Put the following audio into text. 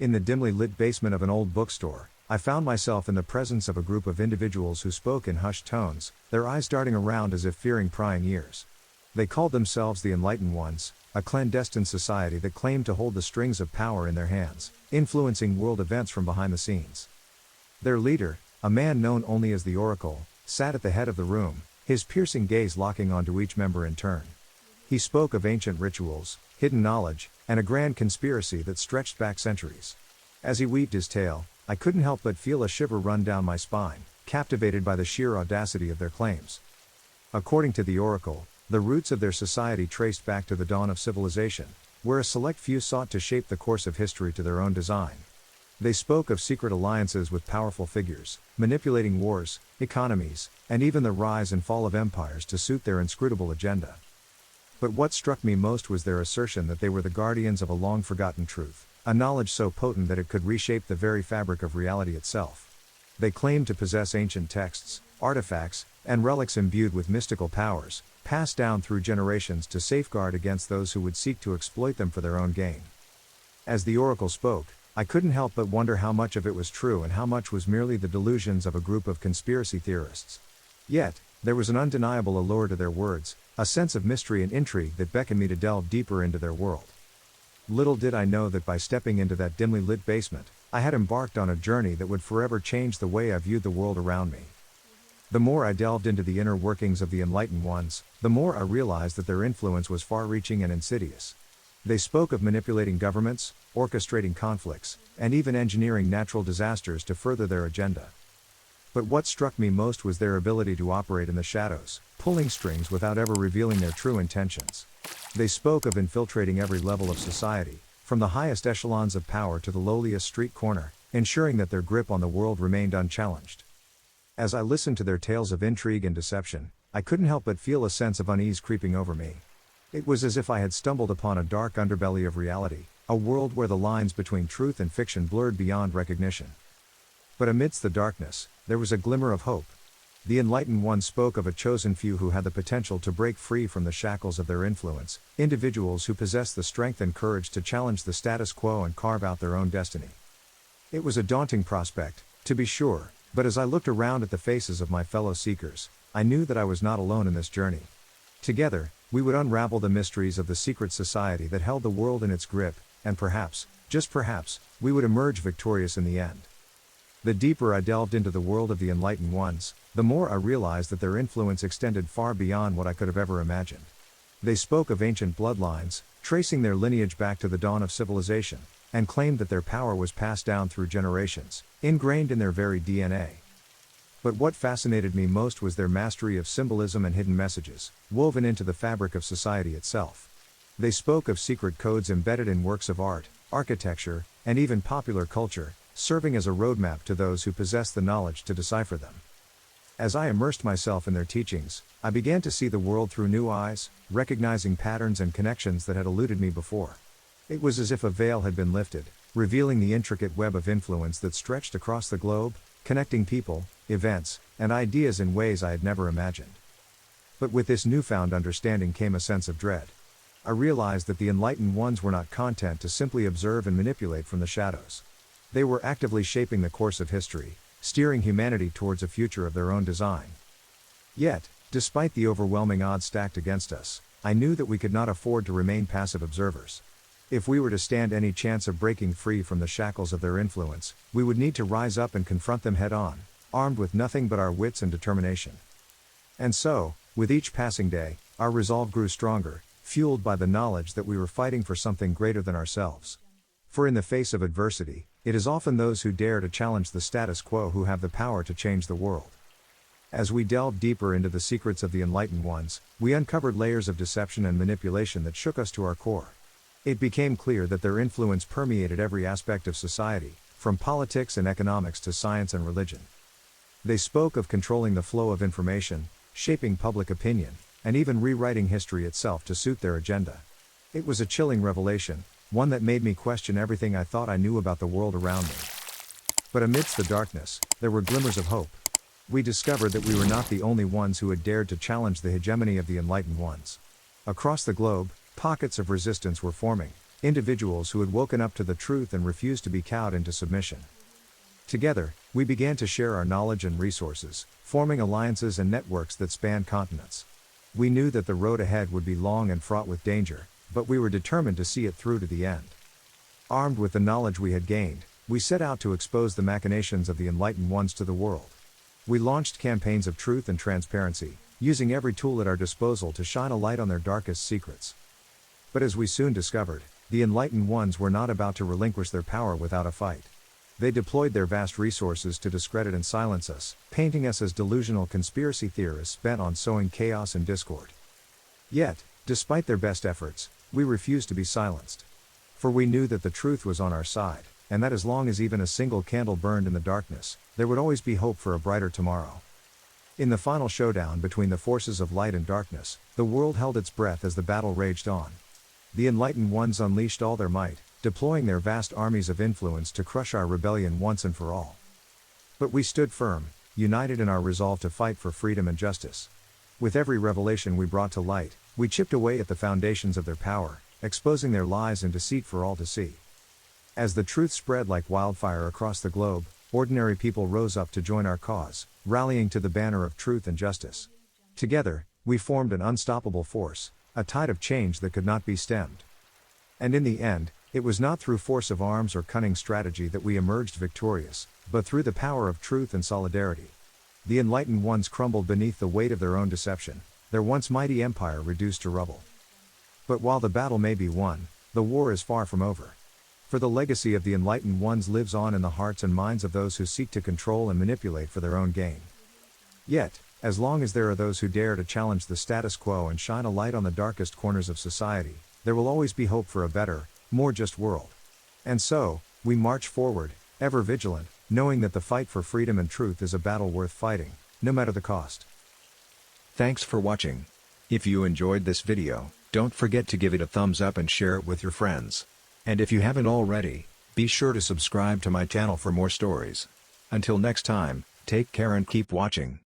In the dimly lit basement of an old bookstore, I found myself in the presence of a group of individuals who spoke in hushed tones, their eyes darting around as if fearing prying ears. They called themselves the Enlightened Ones, a clandestine society that claimed to hold the strings of power in their hands, influencing world events from behind the scenes. Their leader, a man known only as the Oracle, sat at the head of the room, his piercing gaze locking onto each member in turn. He spoke of ancient rituals, hidden knowledge, and a grand conspiracy that stretched back centuries. As he weaved his tale, I couldn't help but feel a shiver run down my spine, captivated by the sheer audacity of their claims. According to the Oracle, the roots of their society traced back to the dawn of civilization, where a select few sought to shape the course of history to their own design. They spoke of secret alliances with powerful figures, manipulating wars, economies, and even the rise and fall of empires to suit their inscrutable agenda. But what struck me most was their assertion that they were the guardians of a long-forgotten truth, a knowledge so potent that it could reshape the very fabric of reality itself. They claimed to possess ancient texts, artifacts, and relics imbued with mystical powers, passed down through generations to safeguard against those who would seek to exploit them for their own gain. As the Oracle spoke, I couldn't help but wonder how much of it was true and how much was merely the delusions of a group of conspiracy theorists. Yet, there was an undeniable allure to their words, a sense of mystery and intrigue that beckoned me to delve deeper into their world. Little did I know that by stepping into that dimly lit basement, I had embarked on a journey that would forever change the way I viewed the world around me. The more I delved into the inner workings of the Enlightened Ones, the more I realized that their influence was far-reaching and insidious. They spoke of manipulating governments, orchestrating conflicts, and even engineering natural disasters to further their agenda. But what struck me most was their ability to operate in the shadows, pulling strings without ever revealing their true intentions. They spoke of infiltrating every level of society, from the highest echelons of power to the lowliest street corner, ensuring that their grip on the world remained unchallenged. As I listened to their tales of intrigue and deception, I couldn't help but feel a sense of unease creeping over me. It was as if I had stumbled upon a dark underbelly of reality, a world where the lines between truth and fiction blurred beyond recognition. But amidst the darkness, there was a glimmer of hope. The Enlightened Ones spoke of a chosen few who had the potential to break free from the shackles of their influence, individuals who possessed the strength and courage to challenge the status quo and carve out their own destiny. It was a daunting prospect, to be sure, but as I looked around at the faces of my fellow seekers, I knew that I was not alone in this journey. Together, we would unravel the mysteries of the secret society that held the world in its grip, and perhaps, just perhaps, we would emerge victorious in the end. The deeper I delved into the world of the Enlightened Ones, the more I realized that their influence extended far beyond what I could have ever imagined. They spoke of ancient bloodlines, tracing their lineage back to the dawn of civilization, and claimed that their power was passed down through generations, ingrained in their very DNA. But what fascinated me most was their mastery of symbolism and hidden messages, woven into the fabric of society itself. They spoke of secret codes embedded in works of art, architecture, and even popular culture, serving as a roadmap to those who possess the knowledge to decipher them. As I immersed myself in their teachings, I began to see the world through new eyes, recognizing patterns and connections that had eluded me before. It was as if a veil had been lifted, revealing the intricate web of influence that stretched across the globe, connecting people, events, and ideas in ways I had never imagined. But with this newfound understanding came a sense of dread. I realized that the Enlightened Ones were not content to simply observe and manipulate from the shadows. They were actively shaping the course of history, steering humanity towards a future of their own design. Yet, despite the overwhelming odds stacked against us, I knew that we could not afford to remain passive observers. If we were to stand any chance of breaking free from the shackles of their influence, we would need to rise up and confront them head-on, armed with nothing but our wits and determination. And so, with each passing day, our resolve grew stronger, fueled by the knowledge that we were fighting for something greater than ourselves. For in the face of adversity, it is often those who dare to challenge the status quo who have the power to change the world. As we delved deeper into the secrets of the Enlightened Ones, we uncovered layers of deception and manipulation that shook us to our core. It became clear that their influence permeated every aspect of society, from politics and economics to science and religion. They spoke of controlling the flow of information, shaping public opinion, and even rewriting history itself to suit their agenda. It was a chilling revelation, one that made me question everything I thought I knew about the world around me. But amidst the darkness, there were glimmers of hope. We discovered that we were not the only ones who had dared to challenge the hegemony of the Enlightened Ones. Across the globe, pockets of resistance were forming, individuals who had woken up to the truth and refused to be cowed into submission. Together, we began to share our knowledge and resources, forming alliances and networks that spanned continents. We knew that the road ahead would be long and fraught with danger, but we were determined to see it through to the end. Armed with the knowledge we had gained, we set out to expose the machinations of the Enlightened Ones to the world. We launched campaigns of truth and transparency, using every tool at our disposal to shine a light on their darkest secrets. But as we soon discovered, the Enlightened Ones were not about to relinquish their power without a fight. They deployed their vast resources to discredit and silence us, painting us as delusional conspiracy theorists bent on sowing chaos and discord. Yet, despite their best efforts, we refused to be silenced. For we knew that the truth was on our side, and that as long as even a single candle burned in the darkness, there would always be hope for a brighter tomorrow. In the final showdown between the forces of light and darkness, the world held its breath as the battle raged on. The Enlightened Ones unleashed all their might, deploying their vast armies of influence to crush our rebellion once and for all. But we stood firm, united in our resolve to fight for freedom and justice. With every revelation we brought to light, we chipped away at the foundations of their power, exposing their lies and deceit for all to see. As the truth spread like wildfire across the globe, ordinary people rose up to join our cause, rallying to the banner of truth and justice. Together, we formed an unstoppable force, a tide of change that could not be stemmed. And in the end, it was not through force of arms or cunning strategy that we emerged victorious, but through the power of truth and solidarity. The Enlightened Ones crumbled beneath the weight of their own deception, their once mighty empire reduced to rubble. But while the battle may be won, the war is far from over. For the legacy of the Enlightened Ones lives on in the hearts and minds of those who seek to control and manipulate for their own gain. Yet, as long as there are those who dare to challenge the status quo and shine a light on the darkest corners of society, there will always be hope for a better, more just world. And so, we march forward, ever vigilant, knowing that the fight for freedom and truth is a battle worth fighting, no matter the cost. Thanks for watching. If you enjoyed this video, don't forget to give it a thumbs up and share it with your friends. And if you haven't already, be sure to subscribe to my channel for more stories. Until next time, take care and keep watching.